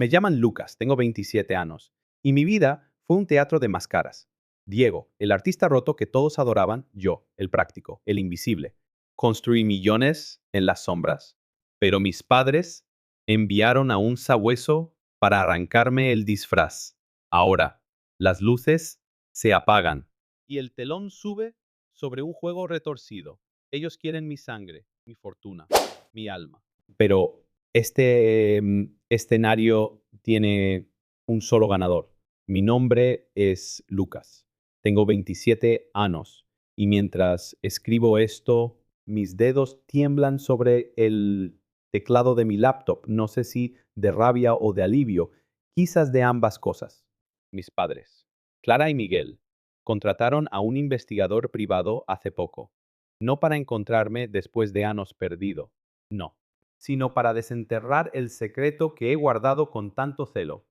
Me llaman Lucas, tengo 27 años, y mi vida fue un teatro de máscaras. Diego, el artista roto que todos adoraban, yo, el práctico, el invisible. Construí millones en las sombras, pero mis padres enviaron a un sabueso para arrancarme el disfraz. Ahora, las luces se apagan y el telón sube sobre un juego retorcido. Ellos quieren mi sangre, mi fortuna, mi alma. Pero este escenario tiene un solo ganador. Mi nombre es Lucas. Tengo 27 años y mientras escribo esto, mis dedos tiemblan sobre el teclado de mi laptop. No sé si de rabia o de alivio, quizás de ambas cosas. Mis padres, Clara y Miguel, contrataron a un investigador privado hace poco. No para encontrarme después de años perdido, no, sino para desenterrar el secreto que he guardado con tanto celo.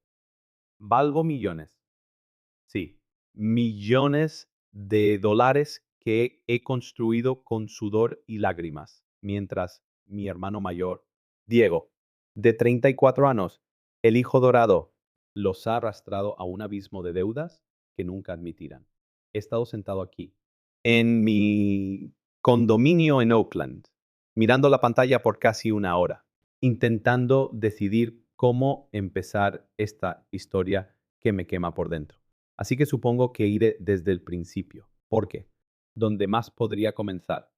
Valgo millones. Sí, millones de dólares que he construido con sudor y lágrimas, mientras mi hermano mayor, Diego, de 34 años, el hijo dorado, los ha arrastrado a un abismo de deudas que nunca admitirán. He estado sentado aquí, en mi condominio en Oakland, mirando la pantalla por casi una hora, intentando decidir cómo empezar esta historia que me quema por dentro. Así que supongo que iré desde el principio. ¿Por qué? Donde más podría comenzar.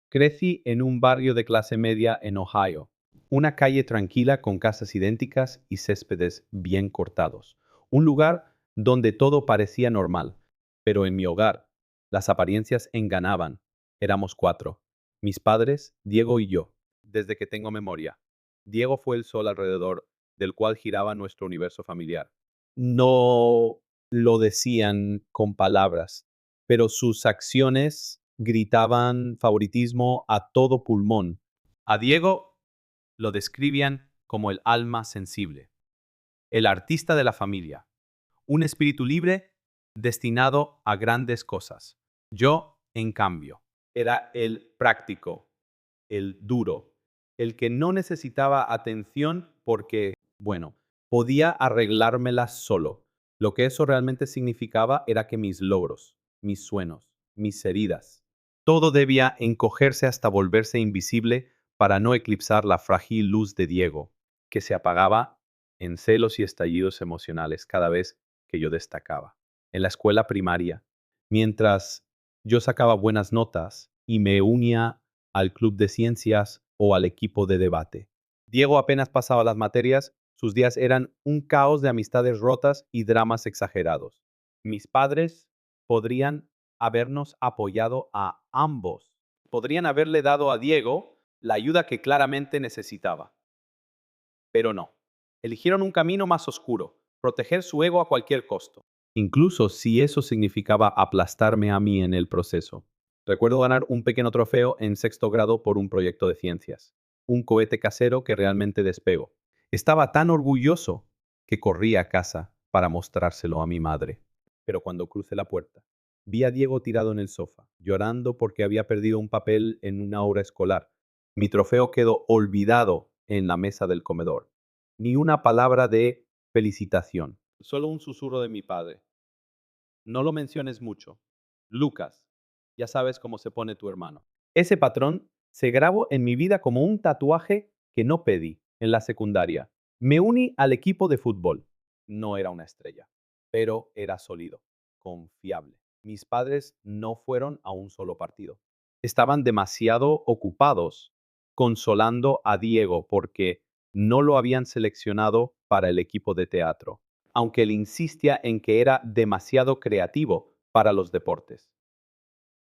Crecí en un barrio de clase media en Ohio, una calle tranquila con casas idénticas y céspedes bien cortados. Un lugar donde todo parecía normal, pero en mi hogar las apariencias engañaban. Éramos cuatro, mis padres, Diego y yo, desde que tengo memoria. Diego fue el sol alrededor del cual giraba nuestro universo familiar. No lo decían con palabras, pero sus acciones gritaban favoritismo a todo pulmón. A Diego lo describían como el alma sensible, el artista de la familia, un espíritu libre destinado a grandes cosas. Yo, en cambio, era el práctico, el duro, el que no necesitaba atención porque, bueno, podía arreglármelas solo. Lo que eso realmente significaba era que mis logros, mis sueños, mis heridas, todo debía encogerse hasta volverse invisible para no eclipsar la frágil luz de Diego, que se apagaba en celos y estallidos emocionales cada vez que yo destacaba. En la escuela primaria, mientras yo sacaba buenas notas y me unía al club de ciencias o al equipo de debate. Diego apenas pasaba las materias, sus días eran un caos de amistades rotas y dramas exagerados. Mis padres podrían habernos apoyado a ambos. Podrían haberle dado a Diego la ayuda que claramente necesitaba. Pero no. Eligieron un camino más oscuro, proteger su ego a cualquier costo, incluso si eso significaba aplastarme a mí en el proceso. Recuerdo ganar un pequeño trofeo en sexto grado por un proyecto de ciencias, un cohete casero que realmente despegó. Estaba tan orgulloso que corrí a casa para mostrárselo a mi madre. Pero cuando crucé la puerta, vi a Diego tirado en el sofá, llorando porque había perdido un papel en una obra escolar. Mi trofeo quedó olvidado en la mesa del comedor. Ni una palabra de felicitación, solo un susurro de mi padre. No lo menciones mucho. Lucas, ya sabes cómo se pone tu hermano. Ese patrón se grabó en mi vida como un tatuaje que no pedí en la secundaria. Me uní al equipo de fútbol. No era una estrella, pero era sólido, confiable. Mis padres no fueron a un solo partido. Estaban demasiado ocupados consolando a Diego porque no lo habían seleccionado para el equipo de teatro, aunque él insistía en que era demasiado creativo para los deportes.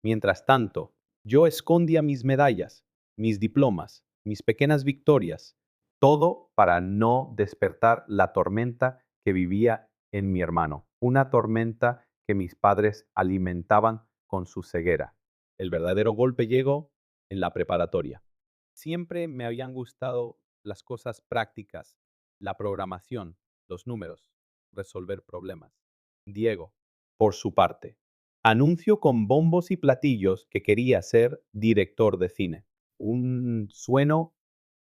Mientras tanto, yo escondía mis medallas, mis diplomas, mis pequeñas victorias, todo para no despertar la tormenta que vivía en mi hermano, una tormenta que mis padres alimentaban con su ceguera. El verdadero golpe llegó en la preparatoria. Siempre me habían gustado las cosas prácticas, la programación, los números, resolver problemas. Diego, por su parte, anunció con bombos y platillos que quería ser director de cine. Un sueño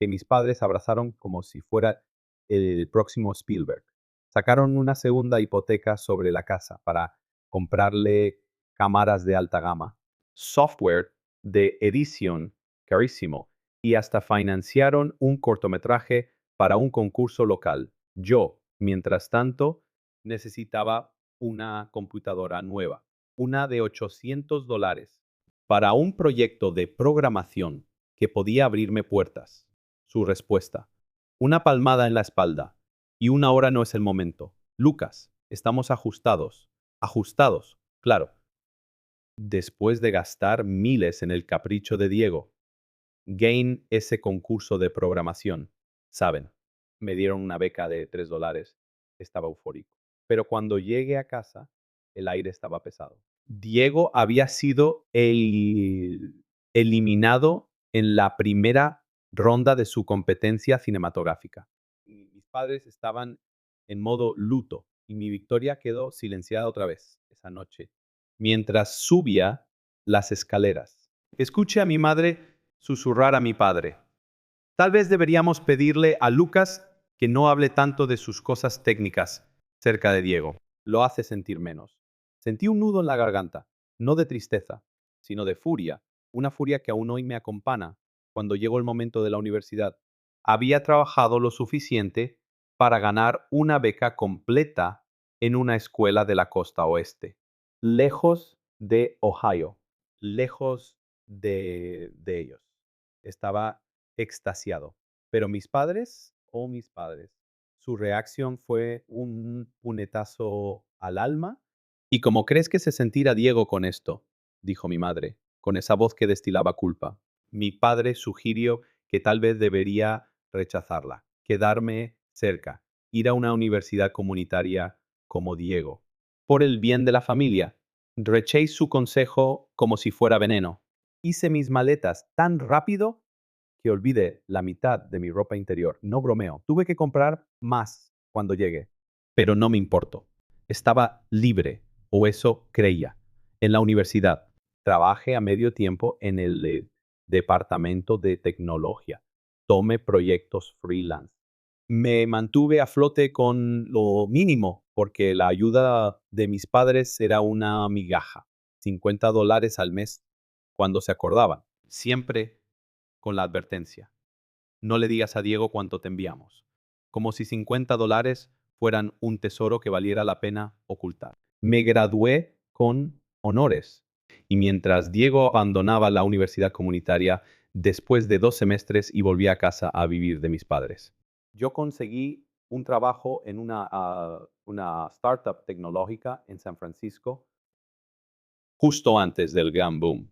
que mis padres abrazaron como si fuera el próximo Spielberg. Sacaron una segunda hipoteca sobre la casa para comprarle cámaras de alta gama, software de edición carísimo y hasta financiaron un cortometraje para un concurso local. Yo, mientras tanto, necesitaba una computadora nueva, una de $800, para un proyecto de programación que podía abrirme puertas. Su respuesta: una palmada en la espalda. Y una hora no es el momento. Lucas, estamos ajustados. Ajustados, claro. Después de gastar miles en el capricho de Diego, gain ese concurso de programación. Saben, me dieron una beca de $3. Estaba eufórico. Pero cuando llegué a casa, el aire estaba pesado. Diego había sido eliminado en la primera ronda de su competencia cinematográfica. Mis padres estaban en modo luto y mi victoria quedó silenciada otra vez esa noche, mientras subía las escaleras. Escuché a mi madre susurrar a mi padre: tal vez deberíamos pedirle a Lucas que no hable tanto de sus cosas técnicas cerca de Diego. Lo hace sentir menos. Sentí un nudo en la garganta, no de tristeza, sino de furia, una furia que aún hoy me acompaña cuando llegó el momento de la universidad. Había trabajado lo suficiente para ganar una beca completa en una escuela de la costa oeste, lejos de Ohio, lejos de ellos. Estaba extasiado. Pero mis padres, oh mis padres, su reacción fue un punetazo al alma. ¿Y cómo crees que se sentirá Diego con esto?, dijo mi madre, con esa voz que destilaba culpa. Mi padre sugirió que tal vez debería rechazarla, quedarme cerca, ir a una universidad comunitaria como Diego. Por el bien de la familia, reché su consejo como si fuera veneno. Hice mis maletas tan rápido que olvidé la mitad de mi ropa interior. No bromeo. Tuve que comprar más cuando llegué, pero no me importó. Estaba libre, o eso creía. En la universidad, trabajé a medio tiempo en el departamento de tecnología. Tomé proyectos freelance. Me mantuve a flote con lo mínimo porque la ayuda de mis padres era una migaja, $50 al mes cuando se acordaban. Siempre con la advertencia: no le digas a Diego cuánto te enviamos, como si $50 fueran un tesoro que valiera la pena ocultar. Me gradué con honores y mientras Diego abandonaba la universidad comunitaria después de 2 semestres y volví a casa a vivir de mis padres, yo conseguí un trabajo en una startup tecnológica en San Francisco justo antes del gran boom.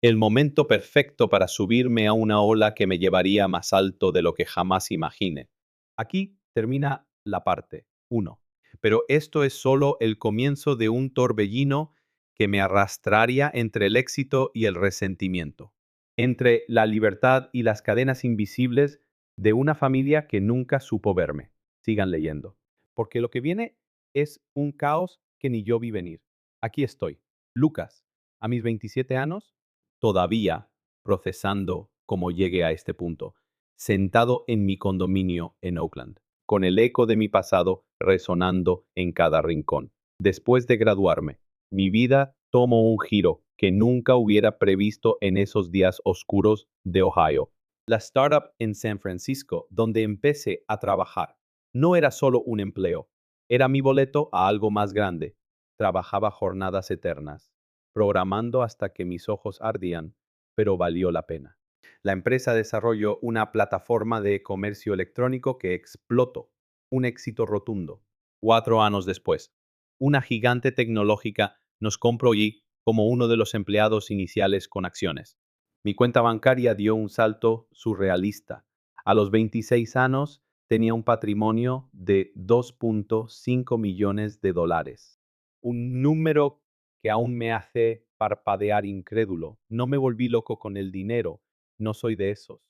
El momento perfecto para subirme a una ola que me llevaría más alto de lo que jamás imagine. Aquí termina la parte 1. Pero esto es solo el comienzo de un torbellino que me arrastraría entre el éxito y el resentimiento, entre la libertad y las cadenas invisibles de una familia que nunca supo verme. Sigan leyendo, porque lo que viene es un caos que ni yo vi venir. Aquí estoy, Lucas, a mis 27 años, todavía procesando cómo llegué a este punto, sentado en mi condominio en Oakland, con el eco de mi pasado resonando en cada rincón. Después de graduarme, mi vida tomó un giro que nunca hubiera previsto en esos días oscuros de Ohio. La startup en San Francisco, donde empecé a trabajar, no era solo un empleo, era mi boleto a algo más grande. Trabajaba jornadas eternas, programando hasta que mis ojos ardían, pero valió la pena. La empresa desarrolló una plataforma de comercio electrónico que explotó, un éxito rotundo. 4 años después, una gigante tecnológica nos compró y como uno de los empleados iniciales con acciones. Mi cuenta bancaria dio un salto surrealista. A los 26 años tenía un patrimonio de $2.5 millones. Un número que aún me hace parpadear incrédulo. No me volví loco con el dinero, no soy de esos.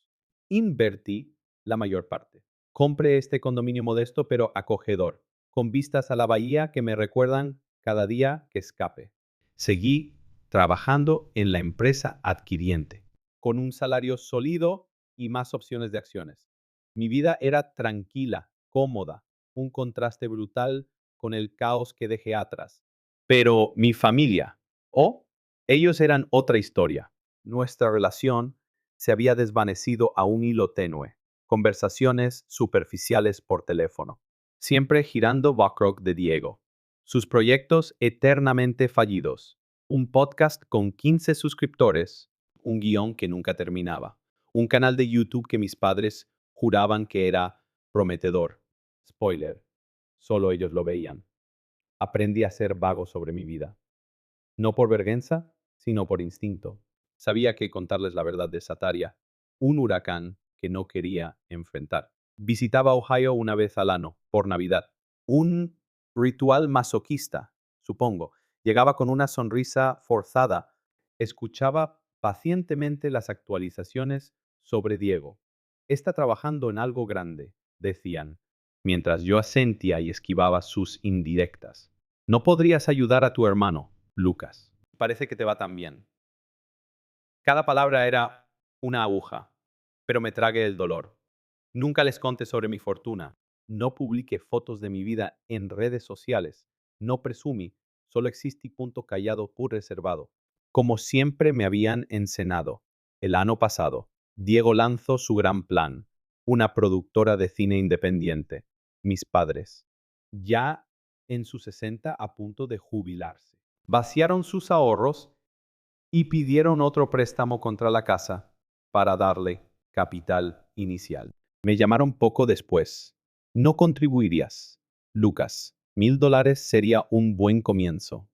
Invertí la mayor parte. Compré este condominio modesto pero acogedor, con vistas a la bahía que me recuerdan cada día que escape. Seguí trabajando en la empresa adquiriente, con un salario sólido y más opciones de acciones. Mi vida era tranquila, cómoda, un contraste brutal con el caos que dejé atrás. Pero mi familia, ellos eran otra historia. Nuestra relación se había desvanecido a un hilo tenue, conversaciones superficiales por teléfono, siempre girando Backrog de Diego, sus proyectos eternamente fallidos, un podcast con 15 suscriptores, un guión que nunca terminaba, un canal de YouTube que mis padres juraban que era prometedor. Spoiler, solo ellos lo veían. Aprendí a ser vago sobre mi vida. No por vergüenza, sino por instinto. Sabía que contarles la verdad de Sataria, un huracán que no quería enfrentar. Visitaba Ohio una vez al año, por Navidad. Un ritual masoquista, supongo. Llegaba con una sonrisa forzada. Escuchaba pacientemente las actualizaciones sobre Diego. Está trabajando en algo grande, decían, mientras yo asentía y esquivaba sus indirectas. ¿No podrías ayudar a tu hermano, Lucas? Parece que te va tan bien. Cada palabra era una aguja, pero me tragué el dolor. Nunca les conté sobre mi fortuna. No publiqué fotos de mi vida en redes sociales. No presumí. Solo existí punto callado por reservado. Como siempre me habían encenado. El año pasado, Diego lanzó su gran plan. Una productora de cine independiente. Mis padres. Ya en sus 60 a punto de jubilarse. Vaciaron sus ahorros y pidieron otro préstamo contra la casa para darle capital inicial. Me llamaron poco después. No contribuirías, Lucas. $1000 sería un buen comienzo.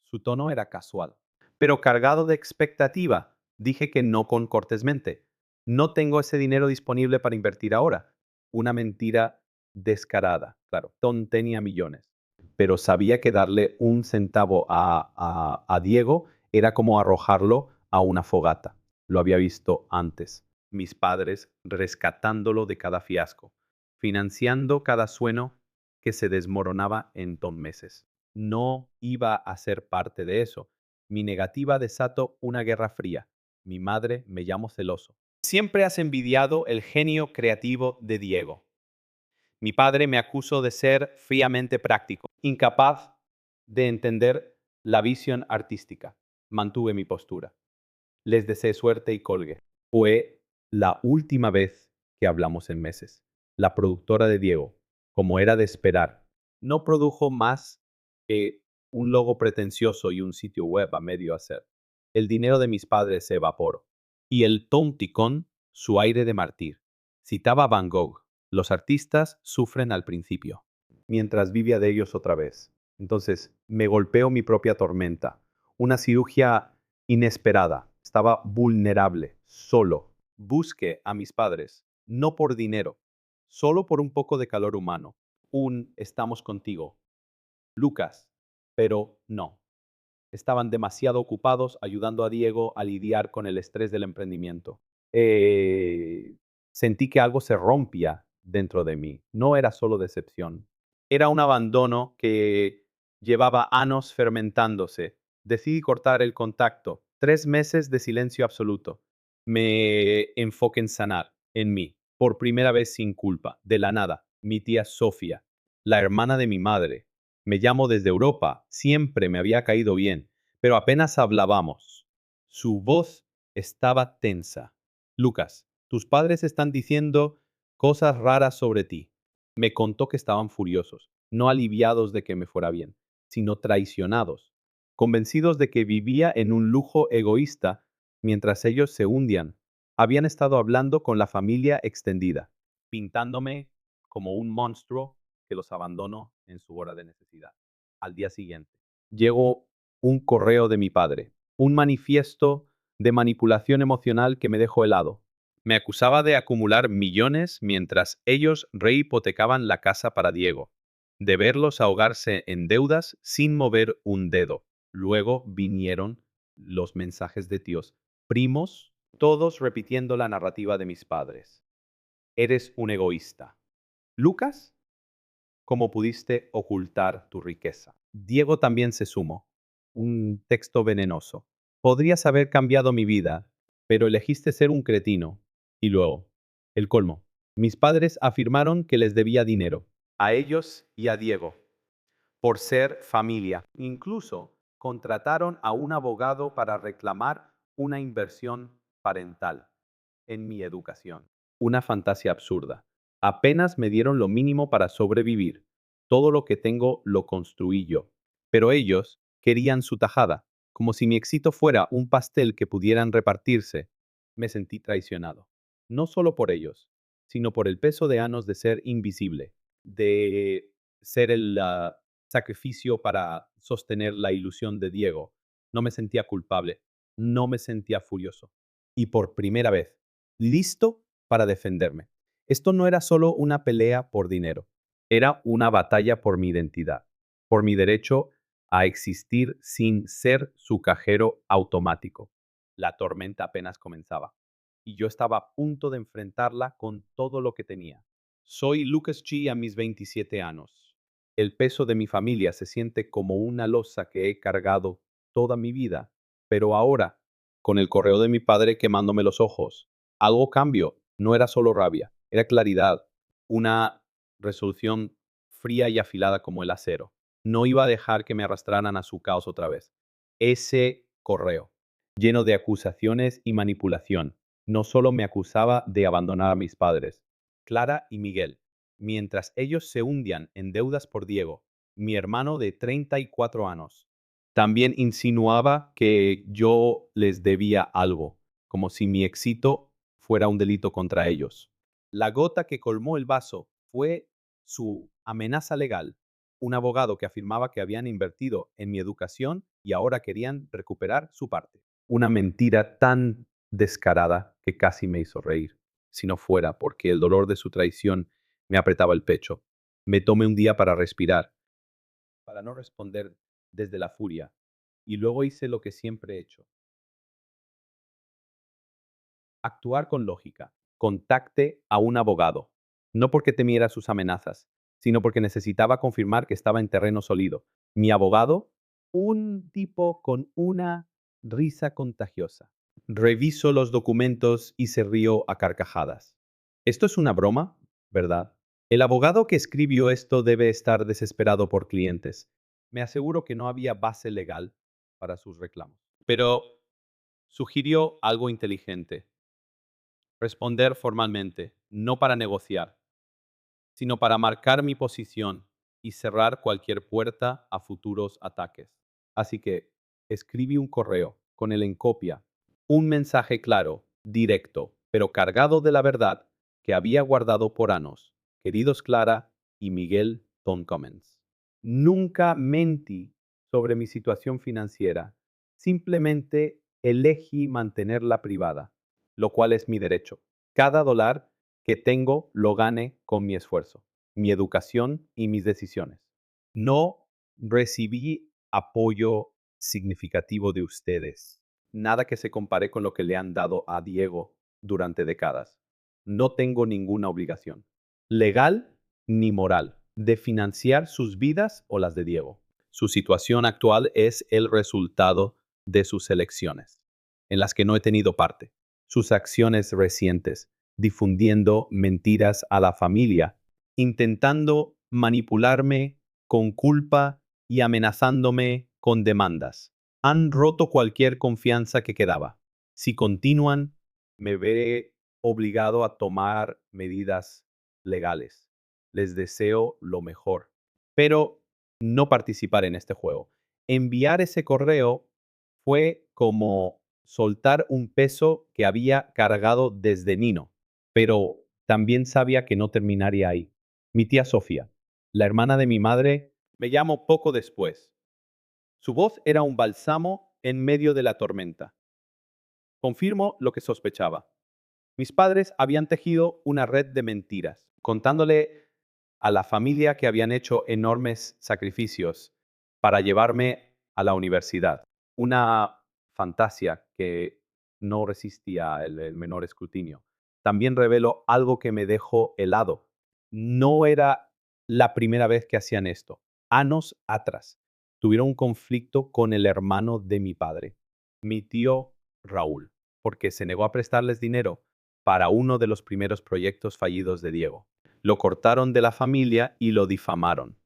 Su tono era casual, pero cargado de expectativa. Dije que no con cortésmente. No tengo ese dinero disponible para invertir ahora. Una mentira descarada. Claro, Tom tenía millones, pero sabía que darle un centavo a Diego era como arrojarlo a una fogata. Lo había visto antes. Mis padres rescatándolo de cada fiasco, financiando cada sueño que se desmoronaba en 2 meses. No iba a ser parte de eso. Mi negativa desató una guerra fría. Mi madre me llamó celoso. Siempre has envidiado el genio creativo de Diego. Mi padre me acusó de ser fríamente práctico, incapaz de entender la visión artística. Mantuve mi postura. Les deseé suerte y colgué. Fue la última vez que hablamos en meses. La productora de Diego, como era de esperar, no produjo más que un logo pretencioso y un sitio web a medio hacer. El dinero de mis padres se evaporó. Y el tonticón, su aire de mártir. Citaba a Van Gogh. Los artistas sufren al principio, mientras vivía de ellos otra vez. Entonces, me golpeo mi propia tormenta. Una cirugía inesperada. Estaba vulnerable, solo. Busqué a mis padres, no por dinero, solo por un poco de calor humano. Un estamos contigo, Lucas. Pero no. Estaban demasiado ocupados ayudando a Diego a lidiar con el estrés del emprendimiento. Sentí que algo se rompía dentro de mí. No era solo decepción. Era un abandono que llevaba años fermentándose. Decidí cortar el contacto. 3 meses de silencio absoluto. Me enfoqué en sanar, en mí, por primera vez sin culpa, de la nada. Mi tía Sofía, la hermana de mi madre. Me llamo desde Europa. Siempre me había caído bien, pero apenas hablábamos. Su voz estaba tensa. Lucas, tus padres están diciendo cosas raras sobre ti. Me contó que estaban furiosos, no aliviados de que me fuera bien, sino traicionados, convencidos de que vivía en un lujo egoísta mientras ellos se hundían. Habían estado hablando con la familia extendida, pintándome como un monstruo que los abandonó en su hora de necesidad. Al día siguiente, llegó un correo de mi padre, un manifiesto de manipulación emocional que me dejó helado. Me acusaba de acumular millones mientras ellos rehipotecaban la casa para Diego, de verlos ahogarse en deudas sin mover un dedo. Luego vinieron los mensajes de tíos, primos, todos repitiendo la narrativa de mis padres. Eres un egoísta. Lucas, ¿cómo pudiste ocultar tu riqueza? Diego también se sumó. Un texto venenoso. Podrías haber cambiado mi vida. pero elegiste ser un cretino. Y luego, el colmo. Mis padres afirmaron que les debía dinero, a ellos y a Diego, por ser familia. Incluso contrataron a un abogado para reclamar una inversión parental en mi educación. Una fantasía absurda. Apenas me dieron lo mínimo para sobrevivir. Todo lo que tengo lo construí yo. Pero ellos querían su tajada, como si mi éxito fuera un pastel que pudieran repartirse. Me sentí traicionado. No solo por ellos, sino por el peso de años de ser invisible, de ser el sacrificio para sostener la ilusión de Diego. No me sentía culpable, no me sentía furioso. Y por primera vez, listo para defenderme. Esto no era solo una pelea por dinero, era una batalla por mi identidad, por mi derecho a existir sin ser su cajero automático. La tormenta apenas comenzaba y yo estaba a punto de enfrentarla con todo lo que tenía. Soy Lucas G a mis 27 años. El peso de mi familia se siente como una losa que he cargado toda mi vida, pero ahora, con el correo de mi padre quemándome los ojos, algo cambió. No era solo rabia, era claridad, una resolución fría y afilada como el acero. No iba a dejar que me arrastraran a su caos otra vez. Ese correo, lleno de acusaciones y manipulación, no solo me acusaba de abandonar a mis padres, Clara y Miguel, mientras ellos se hundían en deudas por Diego, mi hermano de 34 años. También insinuaba que yo les debía algo, como si mi éxito fuera un delito contra ellos. La gota que colmó el vaso fue su amenaza legal, un abogado que afirmaba que habían invertido en mi educación y ahora querían recuperar su parte. Una mentira tan descarada que casi me hizo reír, si no fuera porque el dolor de su traición me apretaba el pecho. Me tomé un día para respirar, para no responder desde la furia, y luego hice lo que siempre he hecho. Actuar con lógica. Contacte a un abogado. No porque temiera sus amenazas, sino porque necesitaba confirmar que estaba en terreno sólido. Mi abogado, un tipo con una risa contagiosa. Revisó los documentos y se rió a carcajadas. Esto es una broma, ¿verdad? El abogado que escribió esto debe estar desesperado por clientes. Me aseguro que no había base legal para sus reclamos. Pero sugirió algo inteligente. Responder formalmente, no para negociar, sino para marcar mi posición y cerrar cualquier puerta a futuros ataques. Así que escribí un correo con él en copia, un mensaje claro, directo, pero cargado de la verdad que había guardado por años. Queridos Clara y Miguel Tom Cummins, nunca mentí sobre mi situación financiera, simplemente elegí mantenerla privada, lo cual es mi derecho. Cada dólar que tengo lo gane con mi esfuerzo, mi educación y mis decisiones. No recibí apoyo significativo de ustedes. Nada que se compare con lo que le han dado a Diego durante décadas. No tengo ninguna obligación, legal ni moral, de financiar sus vidas o las de Diego. Su situación actual es el resultado de sus elecciones, en las que no he tenido parte. Sus acciones recientes, difundiendo mentiras a la familia, intentando manipularme con culpa y amenazándome con demandas. Han roto cualquier confianza que quedaba. Si continúan, me veré obligado a tomar medidas legales. Les deseo lo mejor, pero no participar en este juego. Enviar ese correo fue como soltar un peso que había cargado desde Nino, pero también sabía que no terminaría ahí. Mi tía Sofía, la hermana de mi madre, me llamó poco después. Su voz era un bálsamo en medio de la tormenta. Confirmo lo que sospechaba. Mis padres habían tejido una red de mentiras, contándole a la familia que habían hecho enormes sacrificios para llevarme a la universidad. Una fantasía que no resistía el menor escrutinio. También reveló algo que me dejó helado. No era la primera vez que hacían esto. Años atrás, tuvieron un conflicto con el hermano de mi padre, mi tío Raúl. porque se negó a prestarles dinero para uno de los primeros proyectos fallidos de Diego. Lo cortaron de la familia y lo difamaron.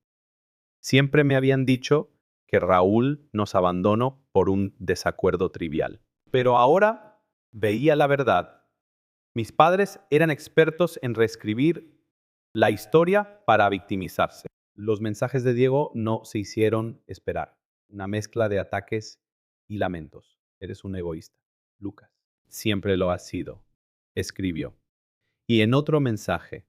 Siempre me habían dicho que Raúl nos abandonó por un desacuerdo trivial. Pero ahora veía la verdad. Mis padres eran expertos en reescribir la historia para victimizarse. Los mensajes de Diego no se hicieron esperar. Una mezcla de ataques y lamentos. Eres un egoísta, Lucas. Siempre lo has sido, escribió. Y en otro mensaje,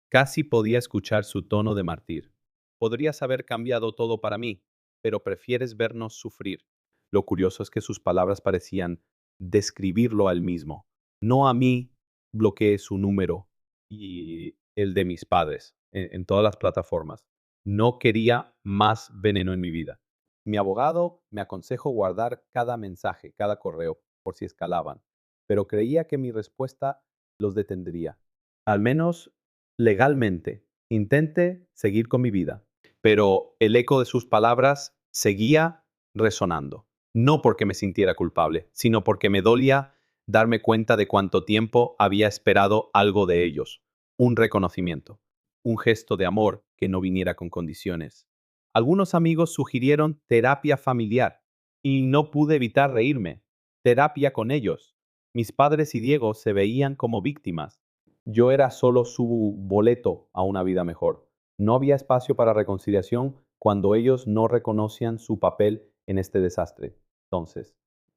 casi podía escuchar su tono de mártir. Podrías haber cambiado todo para mí, pero prefieres vernos sufrir. Lo curioso es que sus palabras parecían describirlo a él mismo. No a mí, bloqueé su número y el de mis padres en todas las plataformas. No quería más veneno en mi vida. Mi abogado me aconsejó guardar cada mensaje, cada correo, por si escalaban, pero creía que mi respuesta los detendría. Al menos legalmente. Intenté seguir con mi vida, pero el eco de sus palabras seguía resonando. No porque me sintiera culpable, sino porque me dolía darme cuenta de cuánto tiempo había esperado algo de ellos, un reconocimiento, un gesto de amor que no viniera con condiciones. Algunos amigos sugirieron terapia familiar y no pude evitar reírme. Terapia con ellos. Mis padres y Diego se veían como víctimas. Yo era solo su boleto a una vida mejor. No había espacio para reconciliación cuando ellos no reconocían su papel en este desastre. Entonces,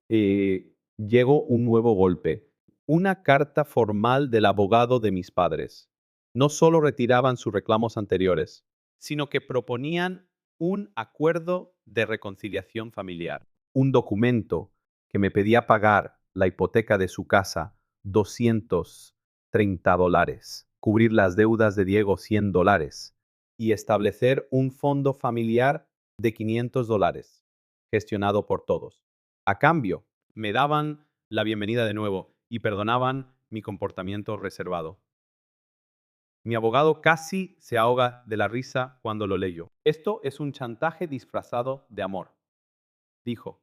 llegó un nuevo golpe. Una carta formal del abogado de mis padres. No solo retiraban sus reclamos anteriores, sino que proponían un acuerdo de reconciliación familiar. Un documento que me pedía pagar la hipoteca de su casa, $230, cubrir las deudas de Diego, $100, y establecer un fondo familiar de $500, gestionado por todos. A cambio, me daban la bienvenida de nuevo y perdonaban mi comportamiento reservado. Mi abogado casi se ahoga de la risa cuando lo leyó. Esto es un chantaje disfrazado de amor, dijo.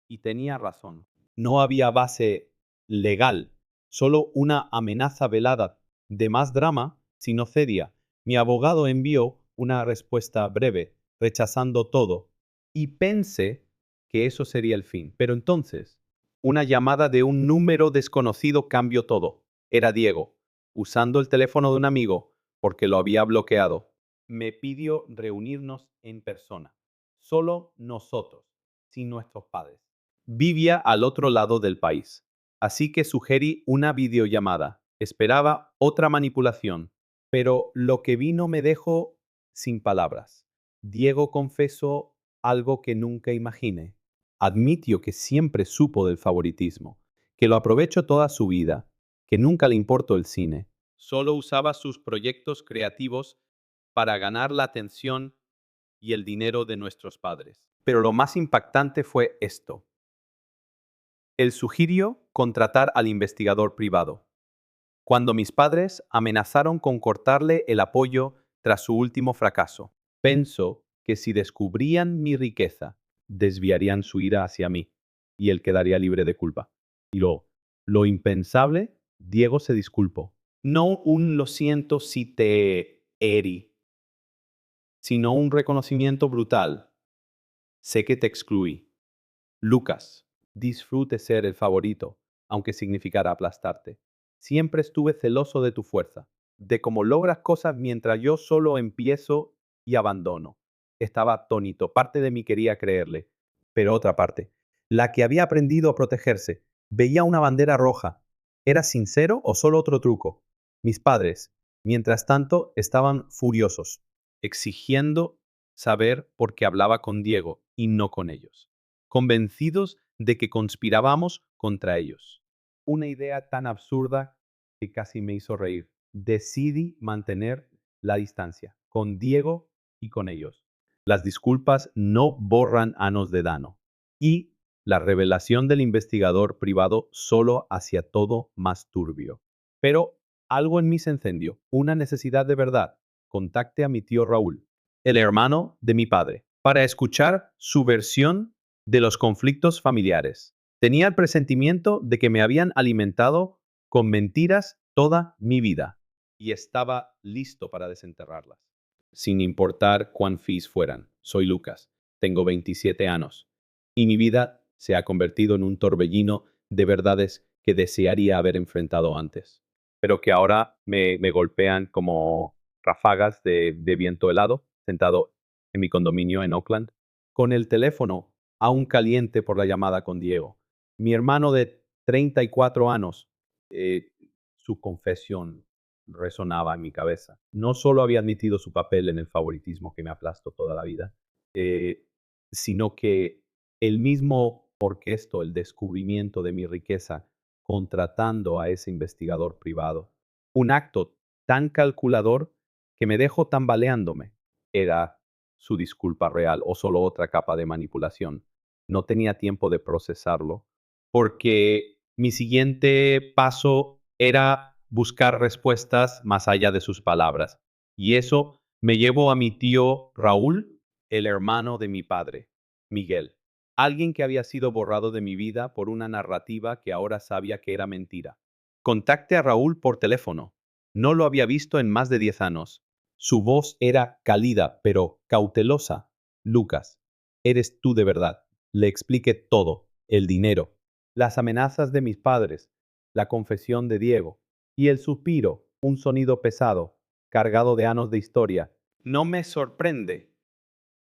Y tenía razón. No había base legal, solo una amenaza velada de más drama si no cedía. Mi abogado envió una respuesta breve, rechazando todo, y pensé que eso sería el fin. Pero entonces, una llamada de un número desconocido cambió todo. Era Diego, usando el teléfono de un amigo porque lo había bloqueado. Me pidió reunirnos en persona, solo nosotros, sin nuestros padres. Vivía al otro lado del país, así que sugerí una videollamada. Esperaba otra manipulación, pero lo que vino me dejó sin palabras. Diego confesó algo que nunca imaginé. Admitió que siempre supo del favoritismo, que lo aprovechó toda su vida, que nunca le importó el cine. Solo usaba sus proyectos creativos para ganar la atención y el dinero de nuestros padres. Pero lo más impactante fue esto. Él sugirió contratar al investigador privado. Cuando mis padres amenazaron con cortarle el apoyo tras su último fracaso, pensó que si descubrían mi riqueza, desviarían su ira hacia mí y él quedaría libre de culpa. Y lo impensable, Diego se disculpó. No un lo siento si te herí, sino un reconocimiento brutal. Sé que te excluí. Lucas, disfrute ser el favorito, aunque significara aplastarte. Siempre estuve celoso de tu fuerza, de cómo logras cosas mientras yo solo empiezo y abandono. Estaba atónito, parte de mí quería creerle, pero otra parte, la que había aprendido a protegerse, veía una bandera roja. ¿Era sincero o solo otro truco? Mis padres, mientras tanto, estaban furiosos, exigiendo saber por qué hablaba con Diego y no con ellos, convencidos de que conspirábamos contra ellos. Una idea tan absurda que casi me hizo reír. Decidí mantener la distancia con Diego y con ellos. Las disculpas no borran anos de daño. Y la revelación del investigador privado solo hacía todo más turbio. Pero algo en mí se encendió, una necesidad de verdad. Contacté a mi tío Raúl, el hermano de mi padre, para escuchar su versión de los conflictos familiares. Tenía el presentimiento de que me habían alimentado con mentiras toda mi vida y estaba listo para desenterrarlas. Sin importar cuán fees fueran. Soy Lucas, tengo 27 años y mi vida se ha convertido en un torbellino de verdades que desearía haber enfrentado antes, pero que ahora me golpean como ráfagas de viento helado, sentado en mi condominio en Oakland, con el teléfono aún caliente por la llamada con Diego. Mi hermano de 34 años, eh, su confesión resonaba en mi cabeza. No solo había admitido su papel en el favoritismo que me aplastó toda la vida, eh, sino que el mismo orquestó el descubrimiento de mi riqueza contratando a ese investigador privado. Un acto tan calculador que me dejó tambaleándome. ¿Era su disculpa real o solo otra capa de manipulación? No tenía tiempo de procesarlo porque mi siguiente paso era buscar respuestas más allá de sus palabras. Y eso me llevó a mi tío Raúl, el hermano de mi padre, Miguel, alguien que había sido borrado de mi vida por una narrativa que ahora sabía que era mentira. Contacté a Raúl por teléfono. No lo había visto en más de 10 años. Su voz era cálida, pero cautelosa. Lucas, eres tú de verdad. Le expliqué todo, el dinero, las amenazas de mis padres, la confesión de Diego y el suspiro, un sonido pesado, cargado de años de historia. No me sorprende.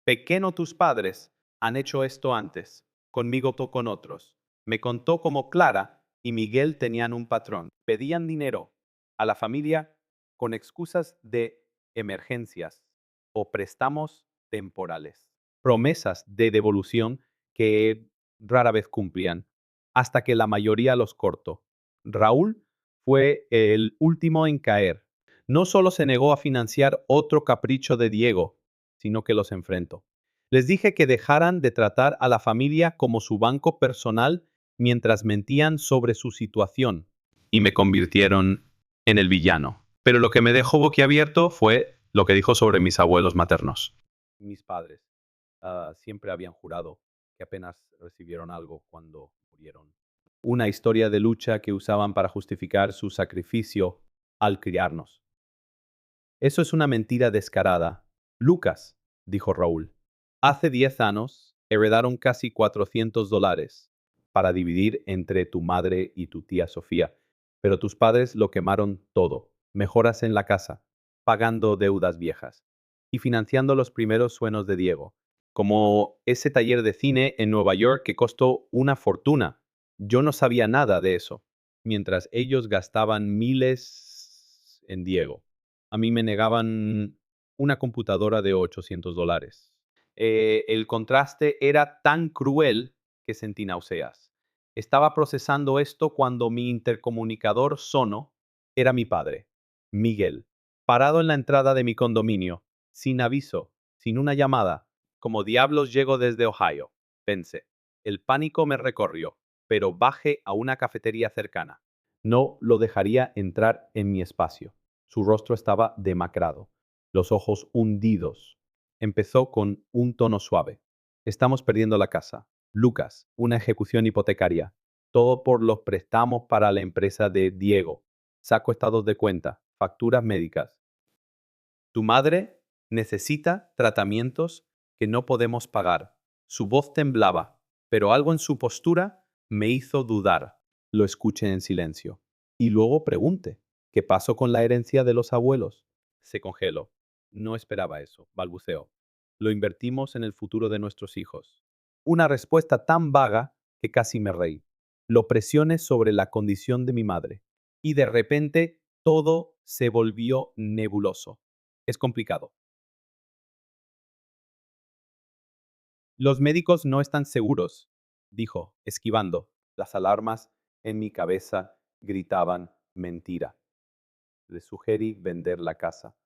Pequeño tus padres han hecho esto antes, conmigo o con otros. Me contó cómo Clara y Miguel tenían un patrón. Pedían dinero a la familia con excusas de emergencias o préstamos temporales. Promesas de devolución que rara vez cumplían, hasta que la mayoría los cortó. Raúl fue el último en caer. No solo se negó a financiar otro capricho de Diego, sino que los enfrentó. Les dije que dejaran de tratar a la familia como su banco personal mientras mentían sobre su situación y me convirtieron en el villano. Pero lo que me dejó boquiabierto fue lo que dijo sobre mis abuelos maternos. Mis padres siempre habían jurado que apenas recibieron algo cuando murieron. Una historia de lucha que usaban para justificar su sacrificio al criarnos. Eso es una mentira descarada. Lucas, dijo Raúl, hace 10 años heredaron casi $400 para dividir entre tu madre y tu tía Sofía, pero tus padres lo quemaron todo. Mejoras en la casa, pagando deudas viejas y financiando los primeros sueños de Diego, como ese taller de cine en Nueva York que costó una fortuna. Yo no sabía nada de eso, mientras ellos gastaban miles en Diego. A mí me negaban una computadora de $800. El contraste era tan cruel que sentí náuseas. Estaba procesando esto cuando mi intercomunicador sono era mi padre, Miguel, parado en la entrada de mi condominio, sin aviso, sin una llamada. Como diablos llego desde Ohio, pensé. El pánico me recorrió, pero bajé a una cafetería cercana. No lo dejaría entrar en mi espacio. Su rostro estaba demacrado, los ojos hundidos. Empezó con un tono suave. Estamos perdiendo la casa. Lucas, una ejecución hipotecaria. Todo por los préstamos para la empresa de Diego. Saco estados de cuenta, facturas médicas. Tu madre necesita tratamientos que no podemos pagar. Su voz temblaba, pero algo en su postura me hizo dudar. Lo escuché en silencio. Y luego pregunté, ¿qué pasó con la herencia de los abuelos? Se congeló. No esperaba eso, balbuceó. Lo invertimos en el futuro de nuestros hijos. Una respuesta tan vaga que casi me reí. Lo presioné sobre la condición de mi madre. Y de repente todo se volvió nebuloso. Es complicado. Los médicos no están seguros, dijo, esquivando. Las alarmas en mi cabeza gritaban mentira. Le sugerí vender la casa,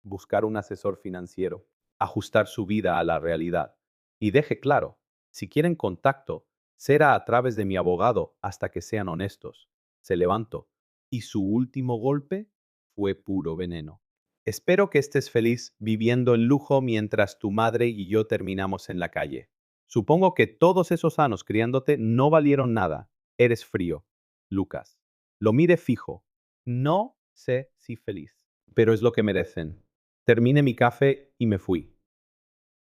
buscar un asesor financiero, ajustar su vida a la realidad. Y deje claro, si quieren contacto, será a través de mi abogado hasta que sean honestos. Se levantó. Y su último golpe fue puro veneno. Espero que estés feliz viviendo en lujo mientras tu madre y yo terminamos en la calle. Supongo que todos esos años criándote no valieron nada. Eres frío, Lucas. Lo mire fijo. No sé si feliz, pero es lo que merecen. Terminé mi café y me fui.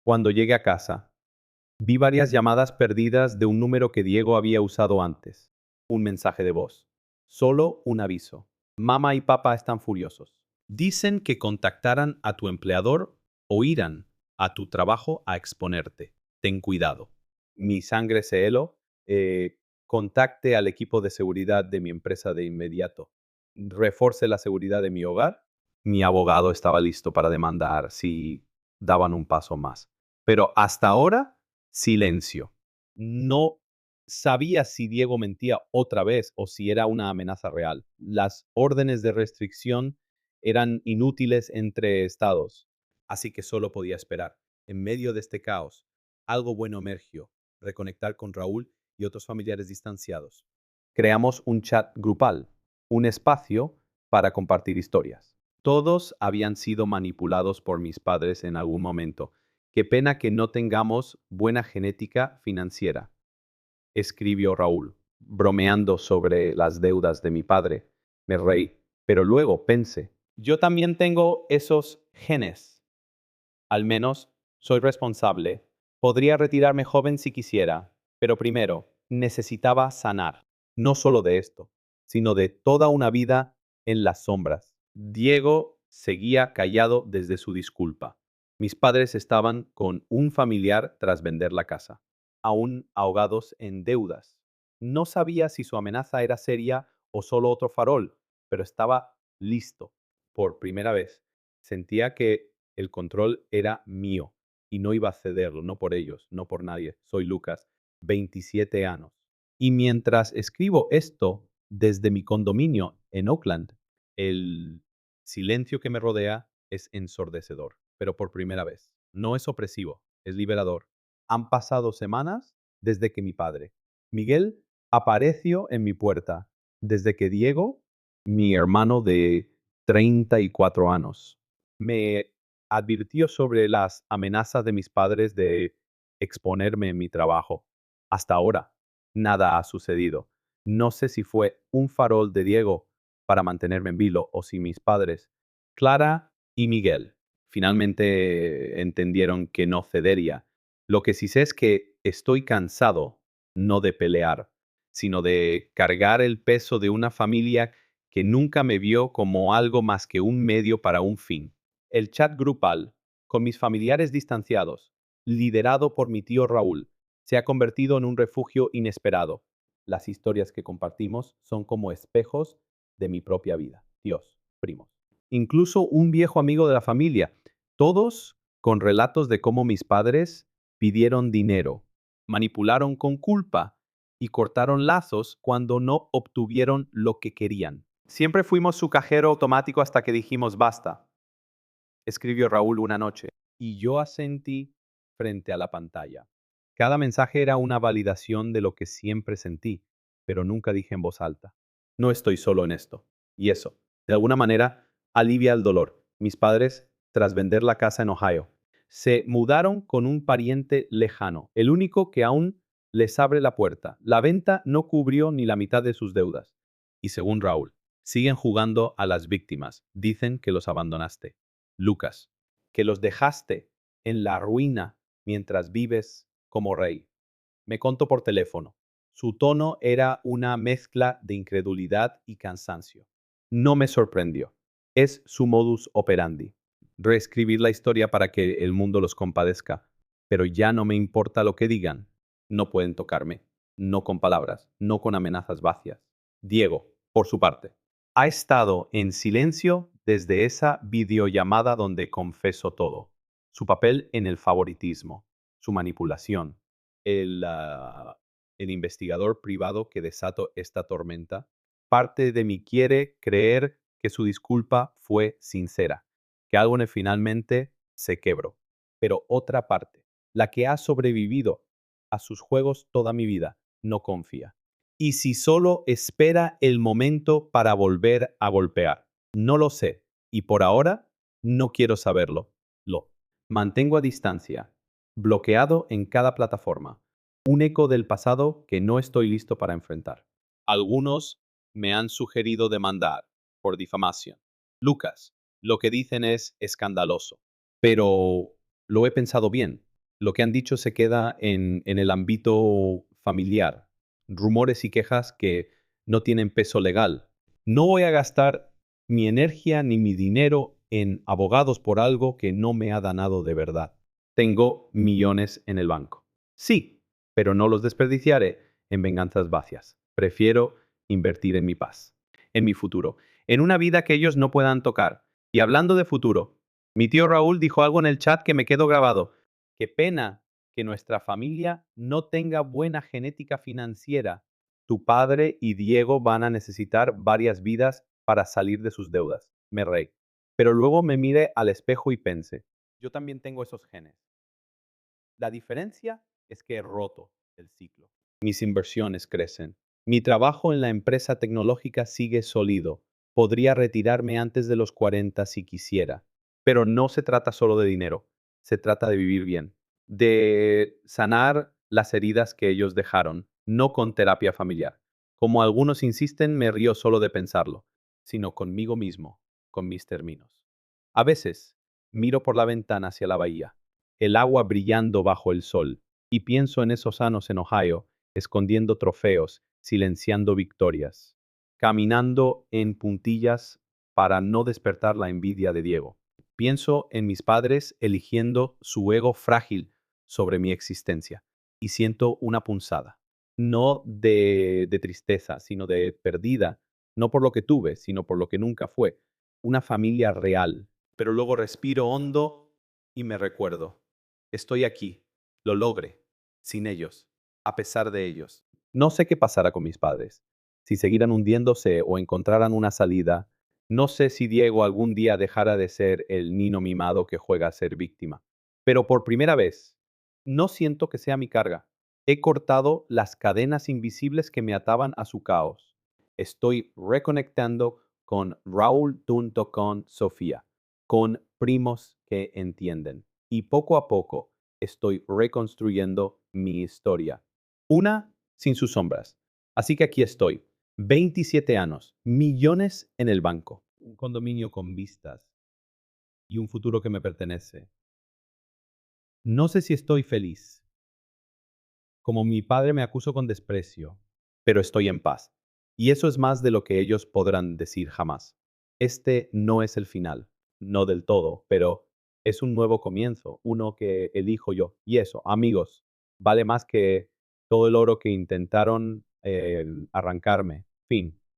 Cuando llegué a casa, vi varias llamadas perdidas de un número que Diego había usado antes. Un mensaje de voz. Solo un aviso. Mamá y papá están furiosos. Dicen que contactaran a tu empleador o irán a tu trabajo a exponerte. Ten cuidado. Mi sangre se heló. Contacte al equipo de seguridad de mi empresa de inmediato. Reforce la seguridad de mi hogar. Mi abogado estaba listo para demandar si daban un paso más. Pero hasta ahora, silencio. No sabía si Diego mentía otra vez o si era una amenaza real. Las órdenes de restricción eran inútiles entre estados, así que solo podía esperar. En medio de este caos, algo bueno emergió: reconectar con Raúl y otros familiares distanciados. Creamos un chat grupal, un espacio para compartir historias. Todos habían sido manipulados por mis padres en algún momento. Qué pena que no tengamos buena genética financiera, escribió Raúl, bromeando sobre las deudas de mi padre. Me reí, pero luego pensé, yo también tengo esos genes. Al menos soy responsable. Podría retirarme joven si quisiera, pero primero necesitaba sanar, no solo de esto, sino de toda una vida en las sombras. Diego seguía callado desde su disculpa. Mis padres estaban con un familiar tras vender la casa, aún ahogados en deudas. No sabía si su amenaza era seria o solo otro farol, pero estaba listo. Por primera vez, sentía que el control era mío y no iba a cederlo, no por ellos, no por nadie. Soy Lucas, 27 años. Y mientras escribo esto desde mi condominio en Oakland, el silencio que me rodea es ensordecedor, pero por primera vez. No es opresivo, es liberador. Han pasado semanas desde que mi padre, Miguel, apareció en mi puerta, desde que Diego, mi hermano de 34 años, me advirtió sobre las amenazas de mis padres de exponerme en mi trabajo. Hasta ahora, nada ha sucedido. No sé si fue un farol de Diego para mantenerme en vilo o si mis padres, Clara y Miguel, finalmente entendieron que no cedería. Lo que sí sé es que estoy cansado, no de pelear, sino de cargar el peso de una familia que nunca me vio como algo más que un medio para un fin. El chat grupal, con mis familiares distanciados, liderado por mi tío Raúl, se ha convertido en un refugio inesperado. Las historias que compartimos son como espejos de mi propia vida. Dios, primos. Incluso un viejo amigo de la familia, todos con relatos de cómo mis padres pidieron dinero, manipularon con culpa y cortaron lazos cuando no obtuvieron lo que querían. Siempre fuimos su cajero automático hasta que dijimos basta, escribió Raúl una noche, y yo asentí frente a la pantalla. Cada mensaje era una validación de lo que siempre sentí, pero nunca dije en voz alta. No estoy solo en esto. Y eso, de alguna manera, alivia el dolor. Mis padres, tras vender la casa en Ohio, se mudaron con un pariente lejano, el único que aún les abre la puerta. La venta no cubrió ni la mitad de sus deudas. Y según Raúl, siguen jugando a las víctimas. Dicen que los abandonaste. Lucas, que los dejaste en la ruina mientras vives como rey. Me contó por teléfono. Su tono era una mezcla de incredulidad y cansancio. No me sorprendió. Es su modus operandi. Reescribir la historia para que el mundo los compadezca. Pero ya no me importa lo que digan. No pueden tocarme. No con palabras, no con amenazas vacías. Diego, por su parte, ha estado en silencio desde esa videollamada donde confesó todo. Su papel en el favoritismo, su manipulación, el investigador privado que desató esta tormenta. Parte de mí quiere creer que su disculpa fue sincera, que algo finalmente se quebró. Pero otra parte, la que ha sobrevivido a sus juegos toda mi vida, no confía. Y si solo espera el momento para volver a golpear. No lo sé. Y por ahora, no quiero saberlo. Lo mantengo a distancia. bloqueado en cada plataforma. Un eco del pasado que no estoy listo para enfrentar. Algunos me han sugerido demandar por difamación. Lucas, lo que dicen es escandaloso, pero lo he pensado bien. Lo que han dicho se queda en el ámbito familiar. Rumores y quejas que no tienen peso legal. No voy a gastar mi energía ni mi dinero en abogados por algo que no me ha danado de verdad. Tengo millones en el banco. Sí, pero no los desperdiciaré en venganzas vacías. Prefiero invertir en mi paz, en mi futuro, en una vida que ellos no puedan tocar. Y hablando de futuro, mi tío Raúl dijo algo en el chat que me quedó grabado. Qué pena que nuestra familia no tenga buena genética financiera. Tu padre y Diego van a necesitar varias vidas para salir de sus deudas. Me reí. Pero luego me miré al espejo y pensé, yo también tengo esos genes. La diferencia es que he roto el ciclo. Mis inversiones crecen. Mi trabajo en la empresa tecnológica sigue sólido. Podría retirarme antes de los 40 si quisiera. Pero no se trata solo de dinero. Se trata de vivir bien. De sanar las heridas que ellos dejaron, no con terapia familiar. Como algunos insisten, me río solo de pensarlo, sino conmigo mismo, con mis términos. A veces, miro por la ventana hacia la bahía, el agua brillando bajo el sol, y pienso en esos años en Ohio, escondiendo trofeos, silenciando victorias, caminando en puntillas para no despertar la envidia de Diego. Pienso en mis padres eligiendo su ego frágil sobre mi existencia y siento una punzada, no de tristeza, sino de perdida, no por lo que tuve, sino por lo que nunca fue, una familia real. Pero luego respiro hondo y me recuerdo, estoy aquí, lo logré, sin ellos, a pesar de ellos. No sé qué pasará con mis padres, si seguirán hundiéndose o encontrarán una salida. No sé si Diego algún día dejará de ser el niño mimado que juega a ser víctima. Pero por primera vez, no siento que sea mi carga. He cortado las cadenas invisibles que me ataban a su caos. Estoy reconectando con Raúl junto con Sofía, con primos que entienden. Y poco a poco estoy reconstruyendo mi historia. Una sin sus sombras. Así que aquí estoy. 27 años, millones en el banco, un condominio con vistas y un futuro que me pertenece. No sé si estoy feliz. Como mi padre me acuso con desprecio, pero estoy en paz. Y eso es más de lo que ellos podrán decir jamás. Este no es el final, no del todo, pero es un nuevo comienzo, uno que elijo yo. Y eso, amigos, vale más que todo el oro que intentaron arrancarme. Fin.